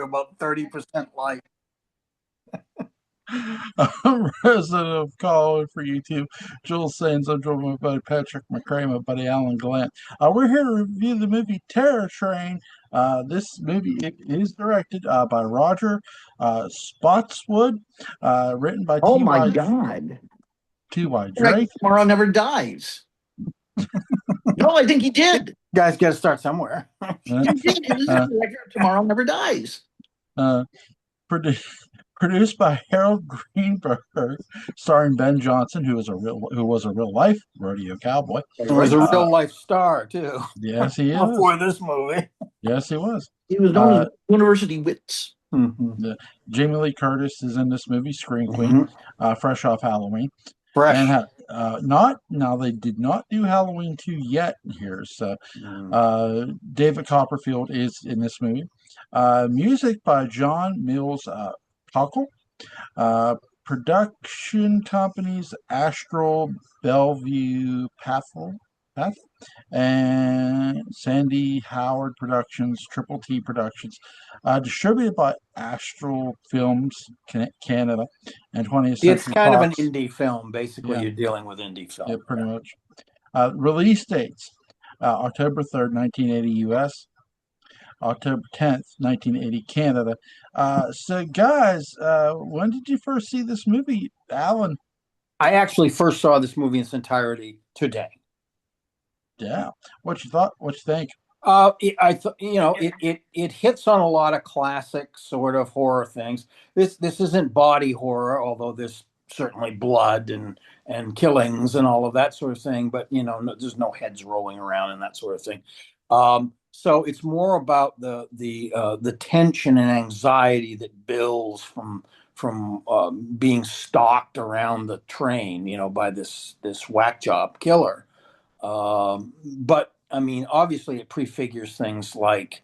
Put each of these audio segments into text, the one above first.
about 30% light. I'm resident of Colorado for YouTube. Joel Sains. I'm joined by my buddy Patrick McCray, my buddy Alan Gallant. We're here to review the movie Terror Train. This movie is directed by Roger Spotswood, written by Oh my God. T.Y. Right, Drake. Tomorrow Never Dies. No, I think he did. Guys got to start somewhere. Uh, He did. He was the uh, director of Tomorrow Never Dies. uh, produ- Produced by Harold Greenberg, starring Ben Johnson, who was a real life rodeo cowboy. He was a Uh, real life star too. yes, he is. Before this movie. Yes, he was. He was known as Uh, University Wits. the, Jamie Lee Curtis is in this movie, Scream Queen, Mhm. fresh off Halloween, and Fresh. not now they did not do Halloween 2 yet here. So Mm. David Copperfield is in this movie. Music by John Mills Cockle. Uh, Production companies Astral, Bellevue, Path, and Sandy Howard Productions, Triple T Productions. Distributed by Astral Films Canada and 20th It's Century kind of an Fox. indie film. Basically, Yeah, you're dealing with indie yeah, film. pretty much. Release dates October 3rd, 1980 US, October 10th, 1980 Canada. So, guys, when did you first see this movie, Alan? I actually first saw this movie in its entirety today. Yeah. What you thought? What you think? I th you know it hits on a lot of classic sort of horror things. This isn't body horror, although there's certainly blood and killings and all of that sort of thing. But no, there's no heads rolling around and that sort of thing. So it's more about the tension and anxiety that builds from being stalked around the train, by this whack job killer. But I mean, obviously, it prefigures things like,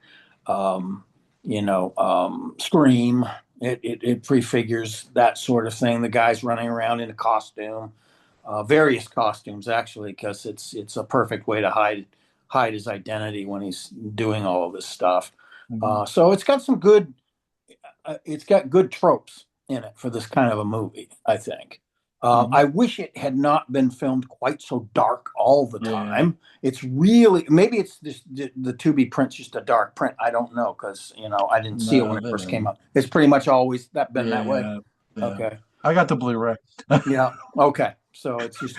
Scream. It prefigures that sort of thing. The guy's running around in a costume, various costumes actually, because it's a perfect way to hide his identity when he's doing all of this stuff. Mhm. So it's got good tropes in it for this kind of a movie, I think. Mhm. I wish it had not been filmed quite so dark all the Yeah. time. It's really maybe it's just the to be print's just a dark print. I don't know because I didn't see it when No, it they first came didn't. out. It's pretty much always been that way. Yeah. Yeah. Okay, I got the Blu-ray. yeah, okay. So it's just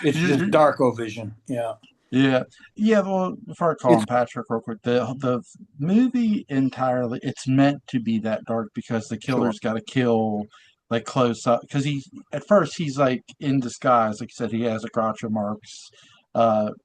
Darko Vision. Yeah, Yeah, yeah. Well, before I call it's him Patrick, real quick, the movie entirely it's meant to be that dark because the sure. killer's got to kill like close up because he at first he's like in disguise, like I said, he has a Groucho Marx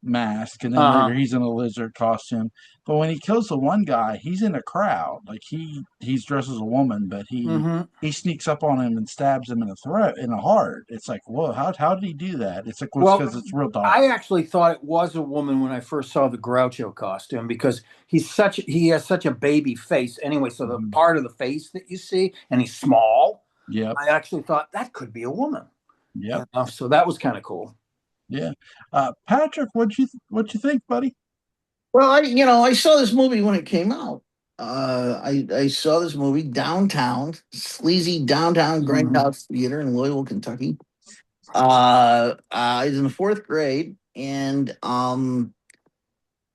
mask, and then Uh later he's in a lizard costume. But when he kills the one guy, he's in a crowd, like he's dressed as a woman, but huh. Hmm. he sneaks up on him and stabs him in the throat in the heart. It's like, whoa, how did he do that? It's like, well, it's Well, because it's real dark. I actually thought it was a woman when I first saw the Groucho costume because he has such a baby face anyway. So the Mhm. part of the face that you see, and he's small, Yep. I actually thought that could be a woman. Yep. So that was kind of cool. Yeah. Patrick, what you think, buddy? Well, I saw this movie when it came out. I saw this movie downtown, sleazy downtown Hmm. grindhouse theater in Louisville, Kentucky. I was in the fourth grade, and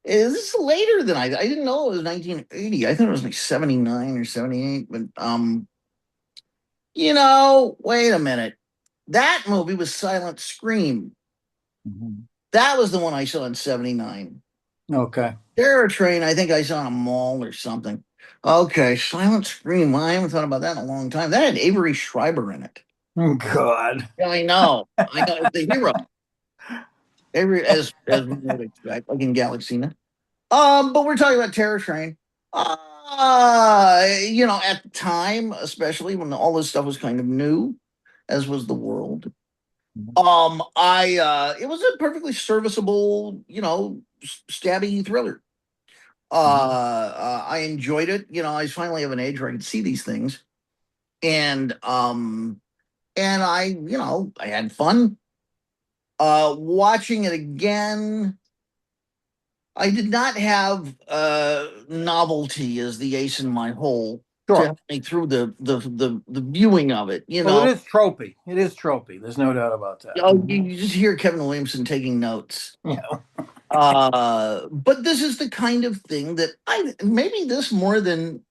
this is later than I didn't know it was 1980. I thought it was like 79 or 78. But wait a minute. That movie was Silent Scream. Hmm. That was the one I saw in 79. Okay. Terror Train, I think I saw in a mall or something. Okay, Silent Scream. Well, I haven't thought about that in a long time. That had Avery Schreiber in it. Oh God. Yeah, I know. I know. It's the hero. Avery, as we would expect, like in Galaxy. But we're talking about Terror Train. At the time, especially when all this stuff was kind of new, as was the world. I it was a perfectly serviceable, stabby thriller. I enjoyed it. I finally have an age where I can see these things, and I had fun. Watching it again, I did not have novelty as the ace in my hole. to Sure. help me through the viewing of it. You Well, it know, is tropey. It is tropey. There's no doubt about that. you just hear Kevin Williamson taking notes. Yeah. But this is the kind of thing that I maybe this more than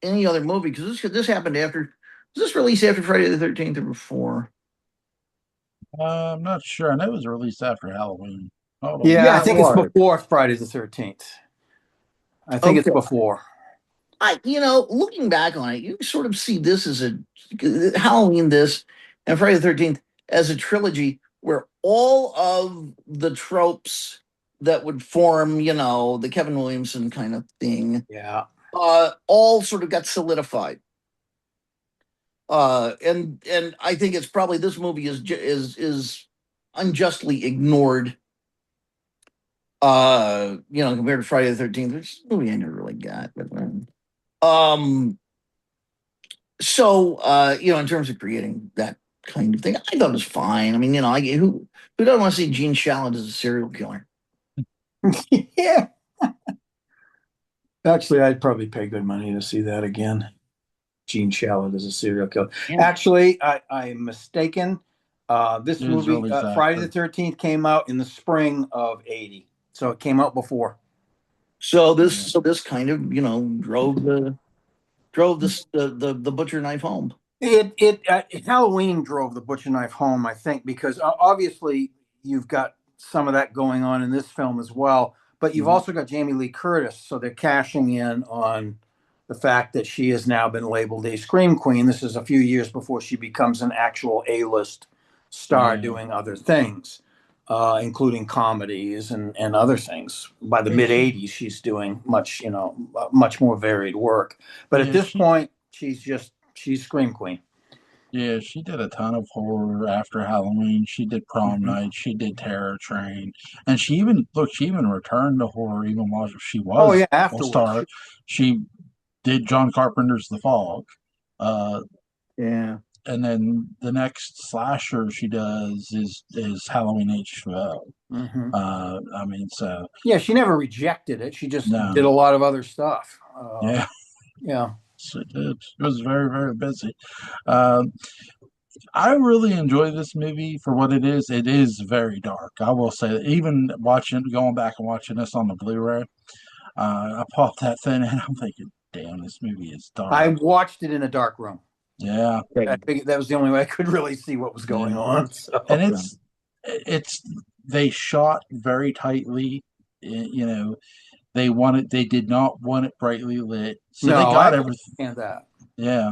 any other movie because this happened after. Was this released after Friday the 13th or before? I'm not sure. I know it was released after Halloween. Hold on. Yeah, I Yeah, it think it's was. before Friday the 13th. I think it's Okay. before. Looking back on it, you sort of see this as a Halloween, this and Friday the 13th as a trilogy where all of the tropes that would form, the Kevin Williamson kind of thing, Yeah. all sort of got solidified. And I think it's probably this movie is unjustly ignored. Compared to Friday the 13th, which movie I never really got, but um, in terms of creating that kind of thing, I thought it was fine. I mean, who doesn't want to see Gene Shalit as a serial killer? Yeah. Actually, I'd probably pay good money to see that again. Gene Shalit as a serial killer. Yeah. Actually, I'm mistaken. This It was movie, released Friday after. the 13th, came out in the spring of '80. So it came out before. So this Yeah. so this kind of drove the butcher knife home. Halloween drove the butcher knife home, I think, because obviously you've got some of that going on in this film as well, but you've Mhm. also got Jamie Lee Curtis, so they're cashing in on the fact that she has now been labeled a scream queen. This is a few years before she becomes an actual A-list star Yeah. doing other things, including comedies and other things. By the Yeah, mid '80s, she's doing much more varied work. But at yeah, this point, she's scream queen. she did a ton of horror after Halloween. She did Prom Mhm. Night, she did Terror Train, and she even returned to horror even while she Oh yeah, was a afterwards. star. She did John Carpenter's The Fog. Uh, Yeah. and then the next slasher she does is Halloween H2O. Hmm. I mean, so Yeah, she never rejected it. She just did no, a lot of other stuff. yeah, Yeah. she did. She was very, very busy. Um, I really enjoy this movie for what it is. It is very dark. I will say that even going back and watching this on the Blu-ray, I popped that thing and I'm thinking, damn, this movie is I dark. watched it in a dark room. Yeah, I figured that was the only way I could really see what was yeah. going on. And So it's they shot very tightly. They did not want it brightly lit, so they no, I got can everything. understand that. Yeah,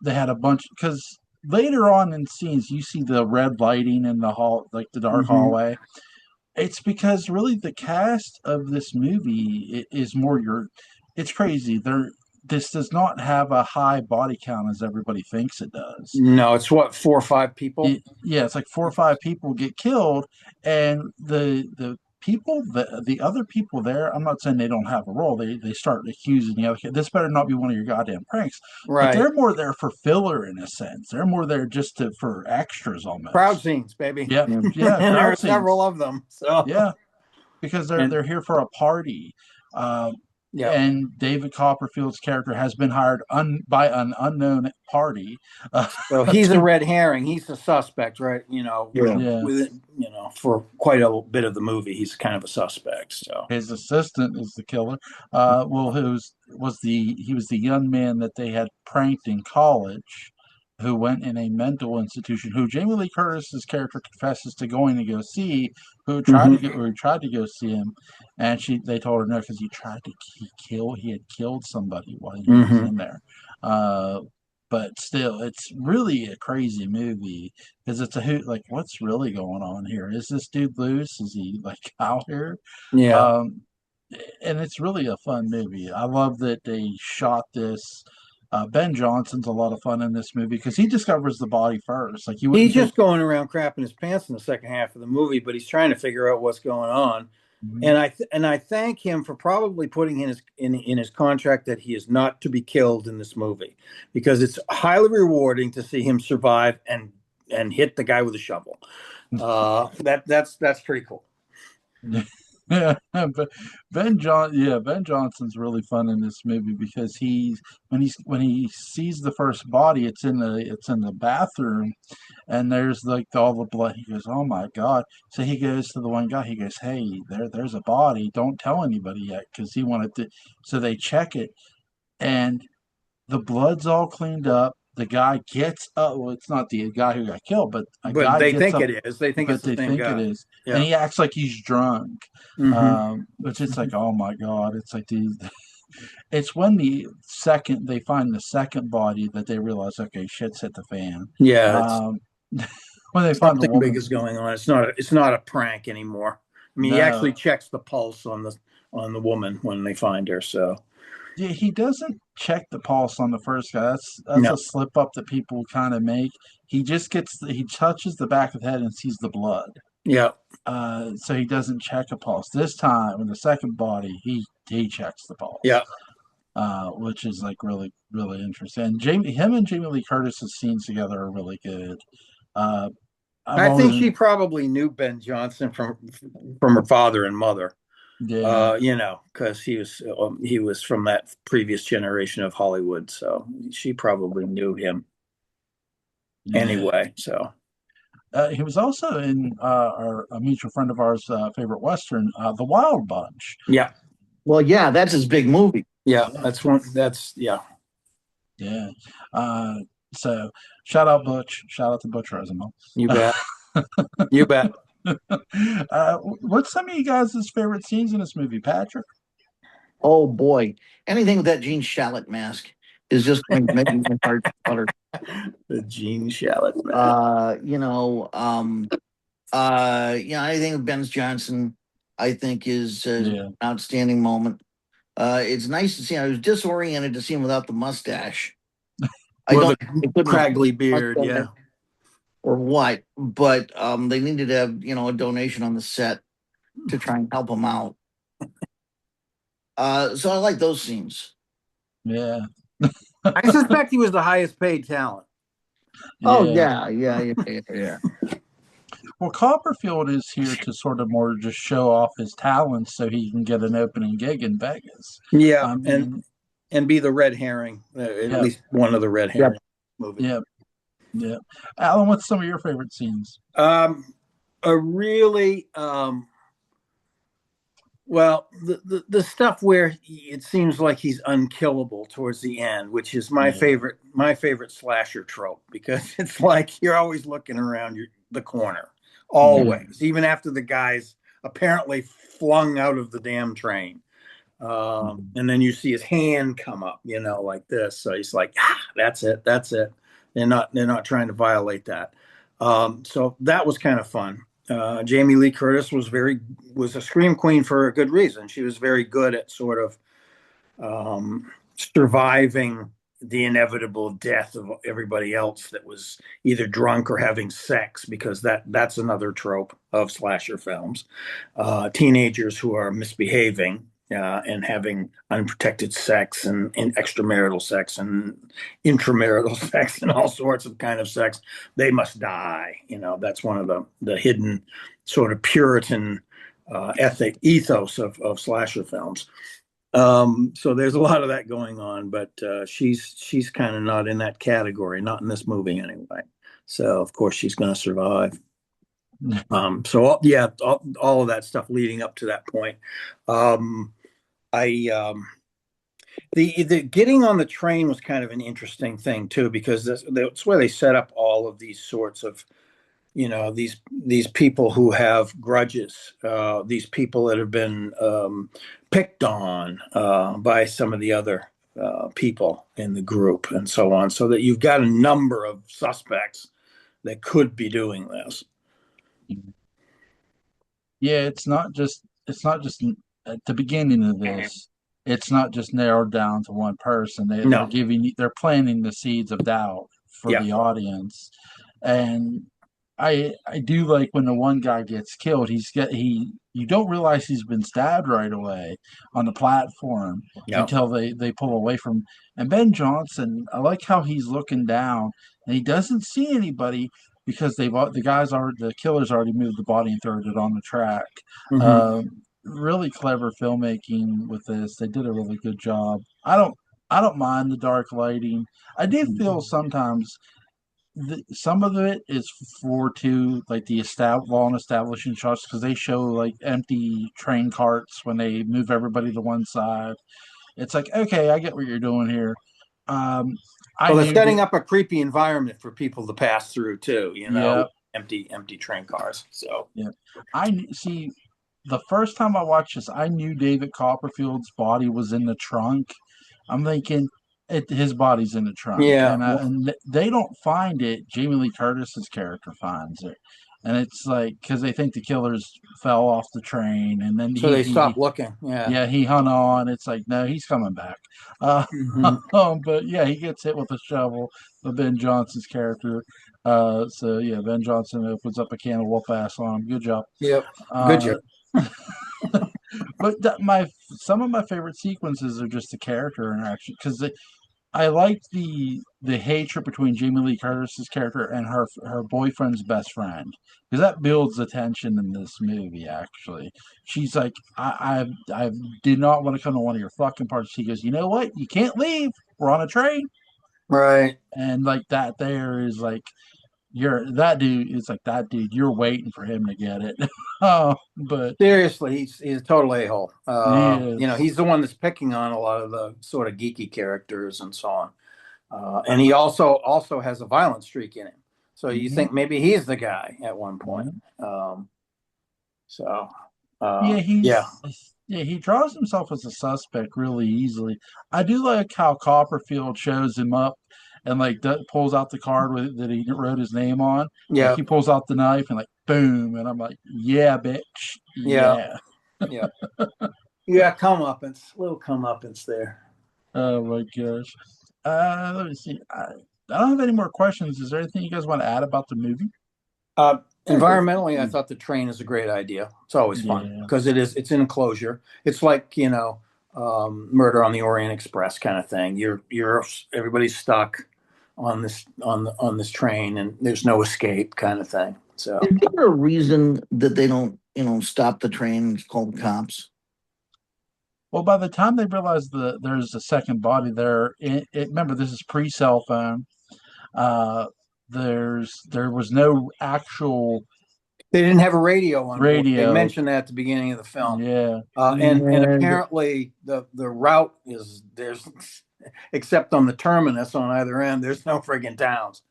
they had a bunch because later on in scenes you see the red lighting in the hall, like the dark Hmm. hallway. It's because really the cast of this movie is more your. It's crazy. This does not have a high body count as everybody thinks it does. No, it's what, 4 or 5 people? Yeah, it's like 4 or 5 people get killed, and the people the other people there. I'm not saying they don't have a role. They start accusing the other kid. This better not be one of your goddamn pranks. But Right. they're more there for filler in a sense. They're more there just for extras Crowd almost. scenes, baby. Yep, Yeah. yeah, And there are crowd several scenes. of them. So, Yeah, because they're and they're here for a party. Um, yeah. and David Copperfield's character has been hired by an unknown party So he's a to red herring. He's a suspect, right? Yeah. yeah. For quite a bit of the movie, he's kind of a suspect. So, His assistant is the killer. Well, he was the young man that they had pranked in college, who went in a mental institution. Who Jamie Lee Curtis's character confesses to going to go see. mhm. Who tried to go see him, and they told her no because he had killed somebody while he was Mhm. in there. Uh, but still, it's really a crazy movie because it's a hoot. Like, what's really going on here? Is this dude loose? Is he like out here? Yeah. Um, and it's really a fun movie. I love that they shot this. Ben Johnson's a lot of fun in this movie because he discovers the body first. Like you He's wouldn't think. just going around crapping his pants in the second half of the movie, but he's trying to figure out what's going on. Mhm. And I thank him for probably putting in his contract that he is not to be killed in this movie, because it's highly rewarding to see him survive and hit the guy with a shovel. That's pretty cool. Yeah, but Ben Johnson's really fun in this movie because when he sees the first body, it's in the bathroom, and there's like all the blood. He goes, "Oh my God!" So he goes to the one guy. He goes, "Hey, there's a body. Don't tell anybody yet," because he wanted to. So they check it, and the blood's all cleaned up. The guy gets up. Well, it's not the guy who got killed, but a But guy they gets think up, it is. They think it's but the they same think it guy. is, and Yeah. he acts like he's drunk. Hmm. Which it's like, oh my God, it's like these. It's when they find the second body that they realize, okay, shit's hit the fan. Yeah, it's Um, when they find the something big is woman's going on. It's not a prank anymore. I mean, he no, actually checks the pulse on the woman when they find her. So yeah, he doesn't check the pulse on the first guy. That's no. a slip up that people kind of make. He touches the back of the head and sees the blood. Yeah. So he doesn't check a pulse. This time, in the second body, he checks the pulse, Yeah. which is like really really interesting. And him and Jamie Lee Curtis's scenes together are really good. Uh, I've I always think she probably knew Ben Johnson from her father and mother. yeah Because he was from that previous generation of Hollywood, so she probably knew him yeah. anyway. So He was also in a mutual friend of ours' favorite western, The Wild Bunch. yeah, Well, yeah, that's his big movie. yeah, that's one. That's yeah. Yeah. Uh, so shout out Butch. Shout out to Butch Rosenbaum. You bet. You bet. What's some of you guys' favorite scenes in this movie, Patrick? Oh boy, anything with that Gene Shalit mask is just going to make my heart flutter. The Gene Shalit man. Anything with Ben Johnson, I think is Yeah. an outstanding moment. It's nice to see. I was disoriented to see him without the mustache. I With don't a they couldn't craggly beard, afford yeah. or what, but they needed to have a donation on the set to try and help him out. So I like those scenes. Yeah. I suspect he was the highest paid talent. Oh Yeah. yeah. Well, Copperfield is here to sort of more just show off his talents so he can get an opening gig in Vegas. Yeah, I mean, and be the red herring, at yeah, least one of the red Yep. herring movies. yeah, yeah. Alan, what's some of your favorite scenes? A really well, the stuff where it seems like he's unkillable towards the end, which is Yeah. my favorite slasher trope, because it's like you're always looking around the corner, always, even after the guy's apparently flung out of the damn train. And then you see his hand come up, like this. So he's like, that's it, that's it. They're not trying to violate that. So that was kind of fun. Jamie Lee Curtis was a scream queen for a good reason. She was very good at sort of surviving the inevitable death of everybody else that was either drunk or having sex, because that's another trope of slasher films. Teenagers who are misbehaving and having unprotected sex and extramarital sex and intramarital sex and all sorts of kind of sex, they must die. That's one of the hidden sort of Puritan ethic ethos of slasher films. So there's a lot of that going on, but she's kind of not in that category, not in this movie anyway. So of course she's going to survive. All of that stuff leading up to that point. The getting on the train was kind of an interesting thing too, because that's where they set up all of these sorts of these people who have grudges, these people that have been picked on by some of the other people in the group and so on, so that you've got a number of suspects that could be doing this. Yeah, it's not just at the beginning of this. It's not just narrowed down to one person. No. They're planting the seeds of doubt for Yeah. the audience, and I do like when the one guy gets killed. You don't realize he's been stabbed right away on the platform Yeah. until they pull away from him. And Ben Johnson, I like how he's looking down and he doesn't see anybody because the killers already moved the body and thrown it on the track. Mhm. Um, really clever filmmaking with this. They did a really good job. I don't mind the dark lighting. I do feel sometimes some of it is for to like the long establishing shots because they show like empty train carts when they move everybody to one side. It's like, okay, I get what you're doing here. Um, I Well, they're knew setting that. up a creepy environment for people to pass through too, Yeah, empty train cars. So yeah. See. The first time I watched this, I knew David Copperfield's body was in the trunk. I'm thinking his body's in the trunk, yeah. and they don't find it. Jamie Lee Curtis's character finds it, and it's like because they think the killers fell off the train, and then So they stopped looking. Yeah. yeah, he hung on. It's like, no, he's coming back. Uh, Hmm. but yeah, he gets hit with a shovel. But Ben Johnson's character. So yeah, Ben Johnson opens up a can of whoop ass on him. Good job. Yep. Good Uh, job. but my some of my favorite sequences are just the character interaction because I like the hatred between Jamie Lee Curtis's character and her boyfriend's best friend because that builds the tension in this movie. Actually, she's like, I did not want to come to one of your fucking parties. She goes, you know what? You can't leave. We're on a train, Right. and like that there is like you're that dude. It's like that dude. You're waiting for him to get it. But Seriously, he's a total a-hole. he is. He's the one that's picking on a lot of the sort of geeky characters and so on. And he also has a violent streak in him. So you Mhm. think maybe he's the guy at one point. Mhm. So Yeah, yeah. he draws himself as a suspect really easily. I do like how Copperfield shows him up and like pulls out the card that he wrote his name on. Like Yeah. he pulls out the knife and like boom, and I'm like, yeah, bitch, Yeah. yeah. Yeah. Yeah. Little comeuppance there. Oh my gosh. Let me see. I don't have any more questions. Is there anything you guys want to add about the movie? Environmentally, I thought the train is a great idea. It's always fun Yeah, because it's in enclosure. It's like, Murder on the Orient Express kind of thing. Everybody's stuck on this train and there's no escape kind of thing. So Is there a reason that they don't, stop the train and call the cops? well, by the time they realize there's a second body there, remember this is pre-cell phone. Uh, there was no actual they didn't have a radio on board. They radio. mentioned that at the beginning of the film. Yeah, And And apparently the route there's except on the terminus on either end, there's no friggin' towns.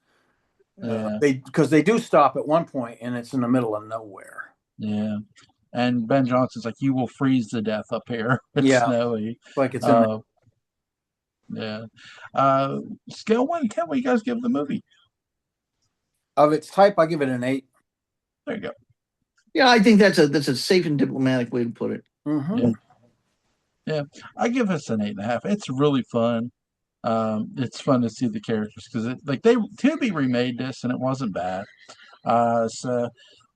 yeah, Because they do stop at one point and it's in the middle of nowhere. yeah. And Ben Johnson's like, "You will freeze to death up here. It's Yeah, snowy." like it's in Uh, yeah. Uh, Scale 1 to 10. What you guys give the movie? of its type, I give it an 8. There you go. yeah, I think that's a safe and diplomatic way to put it. Mm-hmm. Yeah, yeah. I give this an 8.5. It's really fun. It's fun to see the characters because like they Tubi remade this and it wasn't bad. So,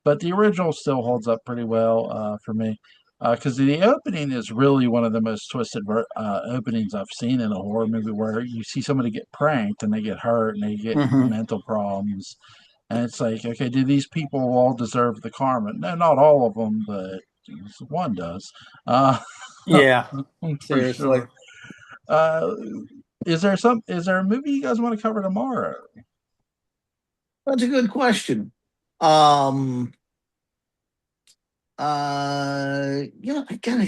but the original still holds up pretty well for me because the opening is really one of the most twisted openings I've seen in a horror movie, where you see somebody get pranked and they get hurt and they get Mm-hmm. mental problems, and it's like, okay, do these people all deserve the karma? No, not all of them, but one does, uh, Yeah, for seriously. sure. Uh, is there a movie you guys want to cover tomorrow? That's a good question. Um, I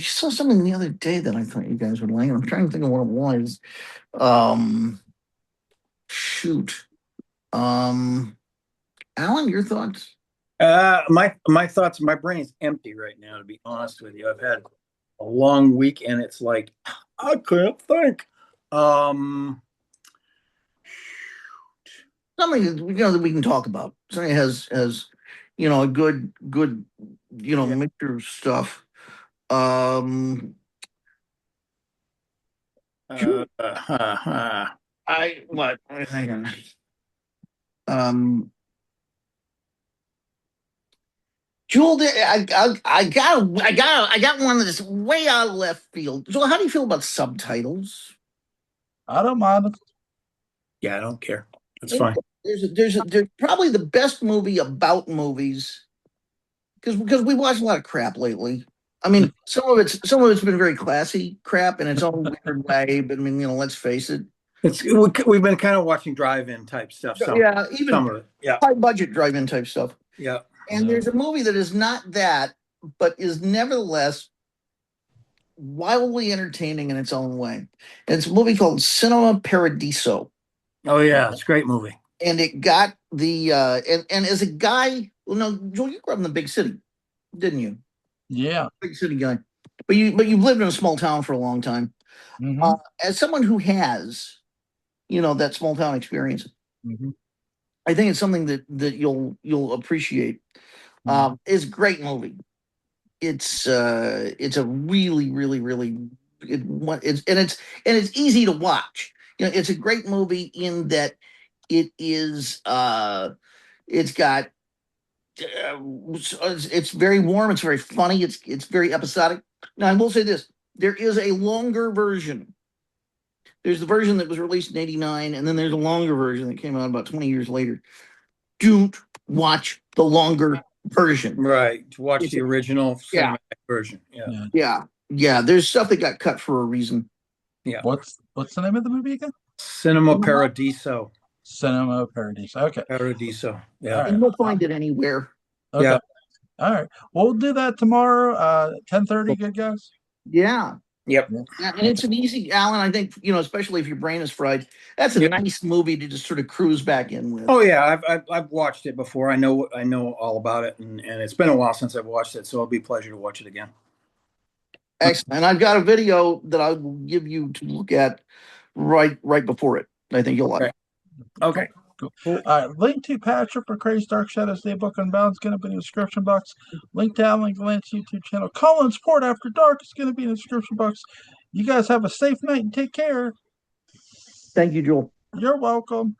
saw something the other day that I thought you guys would like. I'm trying to think of what it was. Um, shoot. Um, Alan, your thoughts? My thoughts, my brain's empty right now, to be honest with you. I've had a long week and it's like I can't think. Um, Something that we can talk about. Something has a good yeah. mixture of stuff. Um, shoot. I what? Hang on. Um, Jewel, I got one that's way out of left field. So, how do you feel about subtitles? I don't mind. Yeah, I don't care. It's fine. There's probably the best movie about movies because we watch a lot of crap lately. I mean, some of it's been very classy crap in its own weird way, but I mean, let's face it. We've been kind of watching drive-in type stuff. Yeah, even some of it. Yeah, high budget drive-in type stuff. yeah. And there's a movie that is not that, but is nevertheless wildly entertaining in its own way. And it's a movie called Cinema Paradiso. Oh yeah, it's a great movie. And it got the and as a guy, well, no, Joel, you grew up in the big city, didn't you? Yeah. Big city guy. But you've lived in a small town for a long time. Mm-hmm. As someone who has, that small town experience, Mm-hmm. I think it's something that you'll appreciate. Mm-hmm. It's a great movie. It's a really, really, really it's easy to watch. It's a great movie in that it is it's got it's very warm, it's very funny, it's very episodic. Now I will say this, there is a longer version. There's the version that was released in 89, and then there's a longer version that came out about 20 years later. Don't watch the longer version. Right. To watch the original cinematic version. Yeah. There's stuff that got cut for a reason. Yeah. What's the name of the movie again? Cinema Paradiso. Cinema Paradiso. Okay. Paradiso. Yeah. Right. And we'll find it anywhere. Okay. Yeah. All right. We'll do that tomorrow, 10:30, good guys? Yeah. Yep. Yeah, and it's an easy, Alan, I think, especially if your brain is fried, that's a nice movie to just sort of cruise back in with. Oh yeah, I've watched it before. I know all about it, and it's been a while since I've watched it, so it'll be a pleasure to watch it again. Excellent. And I've got a video that I will give you to look at right before it. I think you'll like it. Okay. Cool. Link to Patrick McCray's Dark Shadows Day book Unbound is going to be in the description box. Link to Alan Gallant's YouTube channel, Colin's Port After Dark, is going to be in the description box. You guys have a safe night and take care. Thank you, Joel. You're welcome.